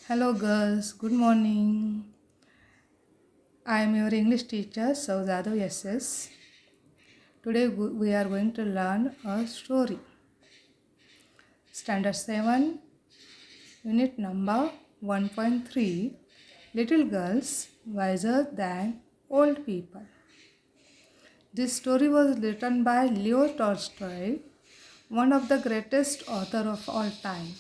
Hello, girls. Good morning. I am your English teacher, Saudado SS. Today we are going to learn a story. Standard 7, unit number 1.3. Little girls wiser than old people. This story was written by Leo Tolstoy, one of the greatest authors of all time.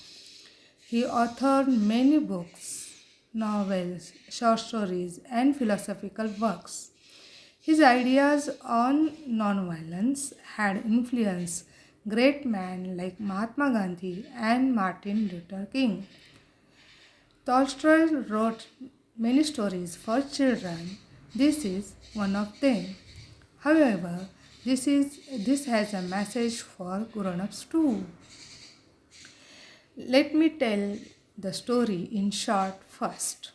He authored many books, novels, short stories, and philosophical works. His ideas on nonviolence had influenced great men like Mahatma Gandhi and Martin Luther King. Tolstoy wrote many stories for children. This is one of them. However, this has a message for grown-ups too. Let me tell the story in short first.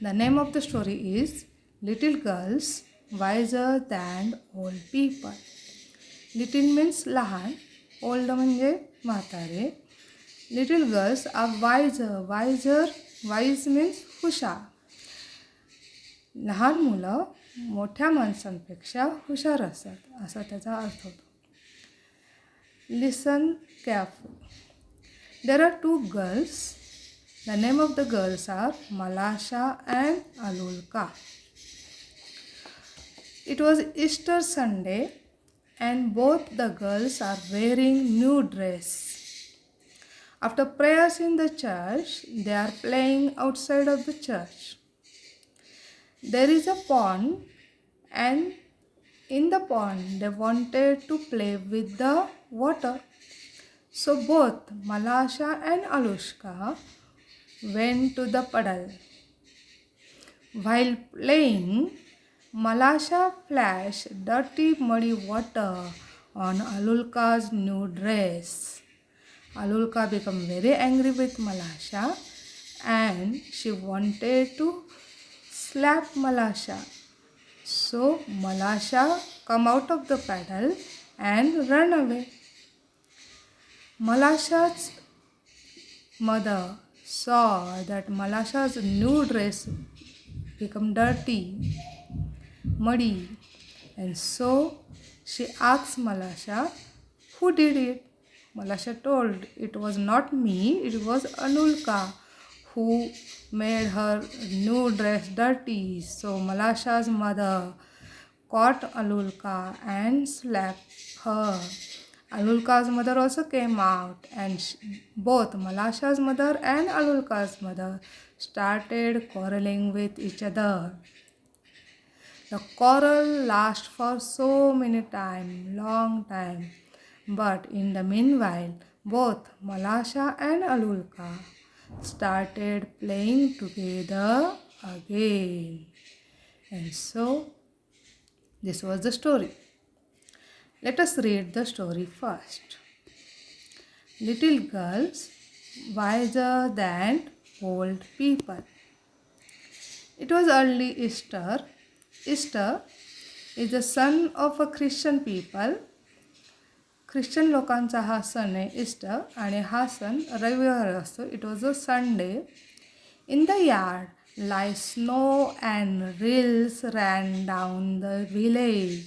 The name of the story is Little Girls Wiser Than Old People. Little means लहान, old म्हणजे म्हातारे. Little girls are wiser. Wise means हुशार. लहान मुलं मोठ्या माणसांपेक्षा हुशार असतात असा त्याचा अर्थ होतो. Listen carefully. There are two girls. The name of the girls are Malasha and Alulka. It was Easter Sunday and both the girls are wearing new dress. After prayers in the church, they are playing outside of the church. There is a pond and in the pond they wanted to play with the water. So both Malasha and Alushka went to the puddle. While playing, Malasha splashed dirty muddy water on Alulka's new dress. Alulka became very angry with Malasha and she wanted to slap Malasha. So Malasha come out of the puddle and ran away. Malasha's mother saw that Malasha's new dress become dirty, muddy, and so she asked Malasha, who did it? Malasha told, it was not me, it was Anulka who made her new dress dirty. So Malasha's mother caught Alulka and slapped her. Alulka's mother also came out and both Malasha's mother and Alulka's mother started quarreling with each other. The quarrel lasted for so many time, long time. But in the meanwhile, both Malasha and Alulka started playing together again. And so, this was the story. Let us read the story first. Little girls wiser than old people. It was early Easter. Easter is the son of a Christian people. Christian लोकांचा हा सण आहे Easter आणि हा सण रविवार असतो. It was a Sunday. In the yard lie snow and reels ran down the village.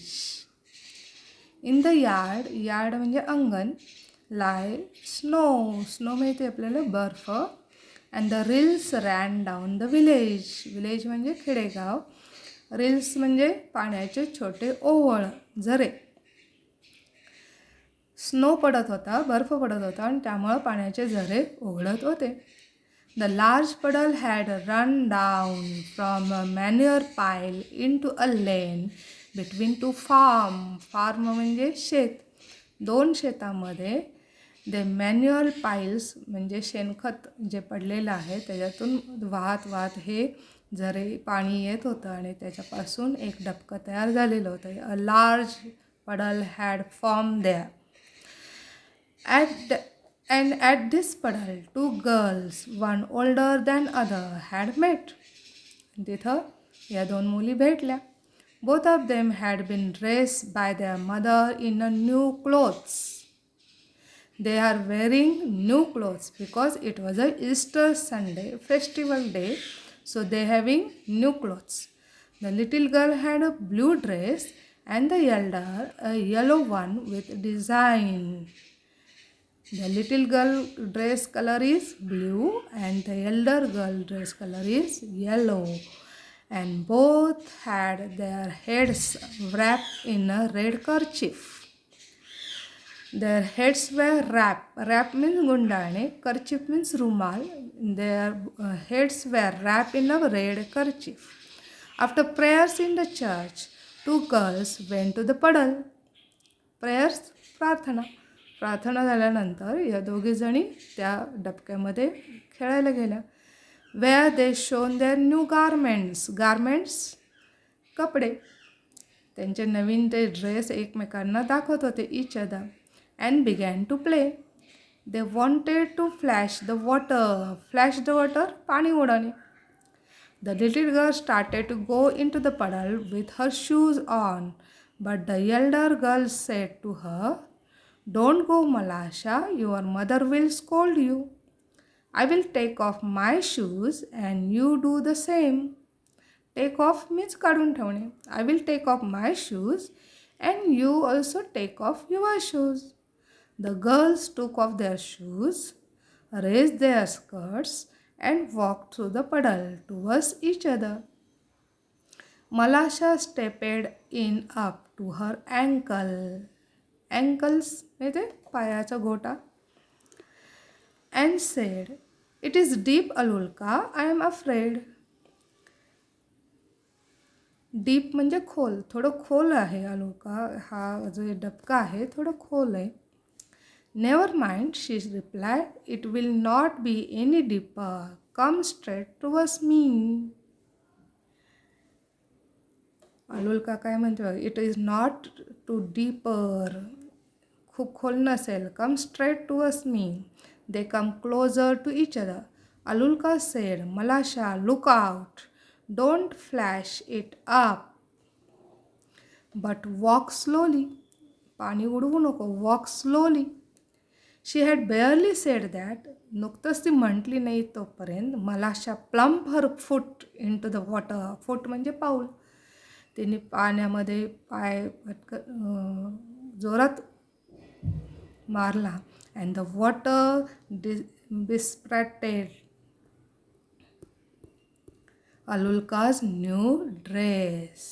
In the yard म्हणजे अंगण. लाई स्नो माहिती आपल्याला बर्फ. And the reels ran down the village म्हणजे खेडेगाव. रिल्स म्हणजे पाण्याचे छोटे ओवळ झरे. स्नो पडत होता, बर्फ पडत होता आणि त्यामुळे पाण्याचे झरे ओघळत होते. The large puddle had run down from a manure pile into a lane between two farm म्हणजे शेत. दोन शेतामध्ये the manure piles म्हणजे शेणखत जे पडलेलं आहे त्याच्यातून वाहत हे झरे पाणी येत होतं आणि त्याच्यापासून एक डबकं तयार झालेलं होतं. A large puddle had formed there. At this puddle, two girls, one older than other, had met. तिथं या दोन मुली भेटल्या. Both of them had been dressed by their mother in a new clothes. They are wearing new clothes because it was a Easter Sunday festival day, so they having new clothes. The little girl had a blue dress and the elder a yellow one with design. The little girl dress color is blue and the elder girl dress color is yellow, and both had their heads wrapped in a red kerchief. Their heads were wrapped. Wrap means gundane, kerchief means rumal. Their heads were wrapped in a red kerchief. After prayers in the church, two girls went to the puddle. Prayers प्रार्थना. प्रार्थना झाल्यानंतर या दोघीजणी त्या डबक्यामध्ये खेळायला गेल्या. Where they shown their new garments. Garments कपडे. त्यांचे नवीन ते ड्रेस एकमेकांना दाखवत होते each other and began to play. They wanted to flash the water. Flash the water पाणी उडवणे. The little girl started to go into the puddle with her shoes on, but the elder girl said to her, "Don't go, Malasha, your mother will scold you. I will take off my shoes and you do the same." Take off means काढून ठेवणे. I will take off my shoes and you also take off your shoes. The girls took off their shoes, raised their skirts, and walked through the puddle towards each other. Malasha stepped in up to her ankle. Ankles म्हणजे पायाचा गोटा. And said, "It is deep, Alulka. I am afraid." Deep म्हणजे खोल. थोडं खोल आहे अलुका. हा जो डबका आहे थोडं खोल आहे. Never mind, she replied. "It will not be any deeper. Come straight towards me." Aluka काय म्हणते? It is not too deeper. खूप खोल नसेल. Come straight towards me. They come closer to each other. Aluka said, "Malasha, look out. Don't flash it up. But walk slowly." पाणी उडवू नको. Walk slowly. She had barely said that. नुकतंच ती म्हटली नाही तोपर्यंत Malasha plumped her foot into the water. Foot म्हणजे पाऊल. तिने पाण्यामध्ये पाय जोरात मारला. And the water bespattered Alulka's new dress.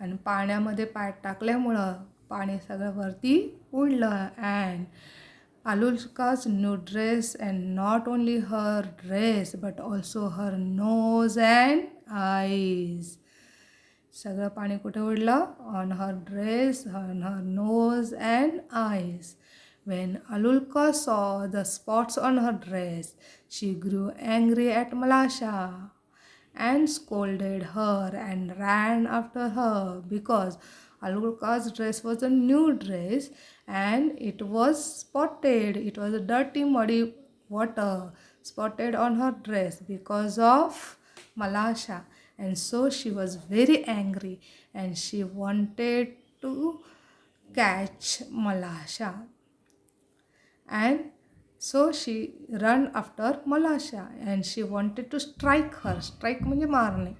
आणि पाण्यामध्ये पाय टाकल्यामुळं पाणी सगळं वरती उडलं. And Alulka's new dress, and not only her dress but also her nose and eyes. सगळं पाणी कुठे उडलं? On her dress, on her nose and eyes. When Alulka saw the spots on her dress, she grew angry at Malasha and scolded her and ran after her because Alulka's dress was a new dress and it was spotted. It was a dirty, muddy water spotted on her dress because of Malasha. And so she was very angry and she wanted to catch Malasha. And so she ran after Malasha and she wanted to strike her. Strike म्हणजे मारणे.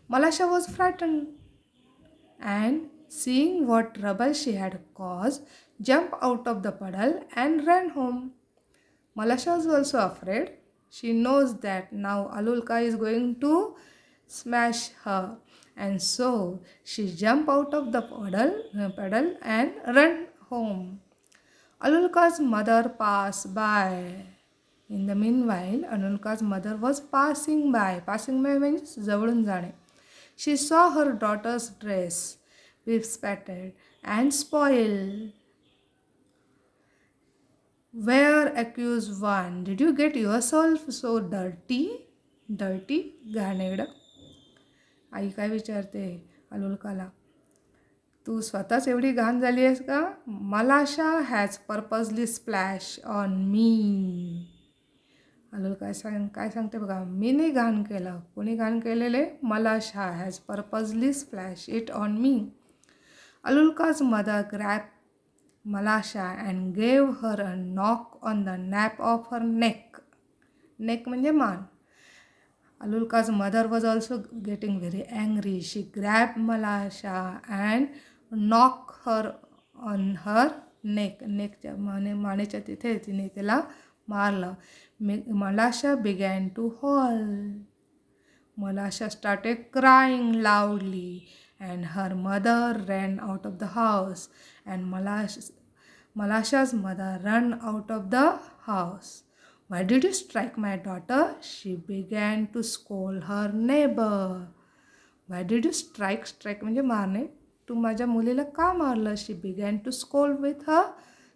Malasha was frightened and seeing what trouble she had caused, jumped out of the puddle and ran home. Malasha was also afraid. She knows that now Alulka is going to smash her, and so she jumped out of the puddle and ran home. Alulka's mother passed by. In the meanwhile, Alulka's mother was passing by. Passing by means जवळून जाणे. She saw her daughter's dress bespattered and spoiled. Where, accused one, did you get yourself so dirty? Dirty, घाणेरडं. आई काय विचारते अलुलकाला, तू स्वतःच एवढी घाण झाली आहेस का? Malasha has purposely splashed on me. अलुलका काय सांगते बघा, मी नाही घाण केलं. कोणी घाण केलेले? Malasha has purposely splashed it on me. Alulka's mother grabbed Malasha and gave her a knock on the nape of her neck. Neck म्हणजे मान. Alulka's mother was also getting very angry. She grabbed Malasha and knocked her on her neck. Neckच्या मानेच्या तिथे तिने तिला मारलं. Malasha began to howl. Malasha started crying loudly and her mother ran out of the house, and Malasha's mother ran out of the house. Why did you strike my daughter? She began to scold her neighbor. Why did you strike? Strike म्हणजे मारणे. तू माझ्या मुलीला का मारलं? She began to scold with her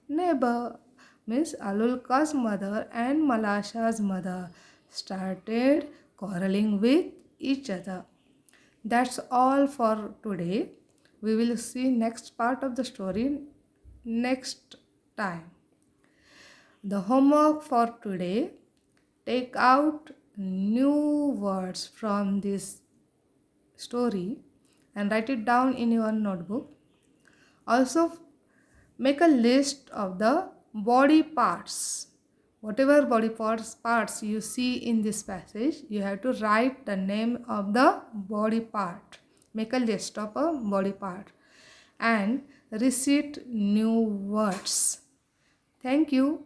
neighbor. Means Alulka's mother and Malasha's mother started quarreling with each other. That's all for today. We will see next part of the story next time. The homework for today: take out new words from this story and write it down in your notebook. Also, make a list of the body parts. Whatever body parts you see in this passage, you have to write the name of the body part. Make a list of a body part and recite new words. Thank you.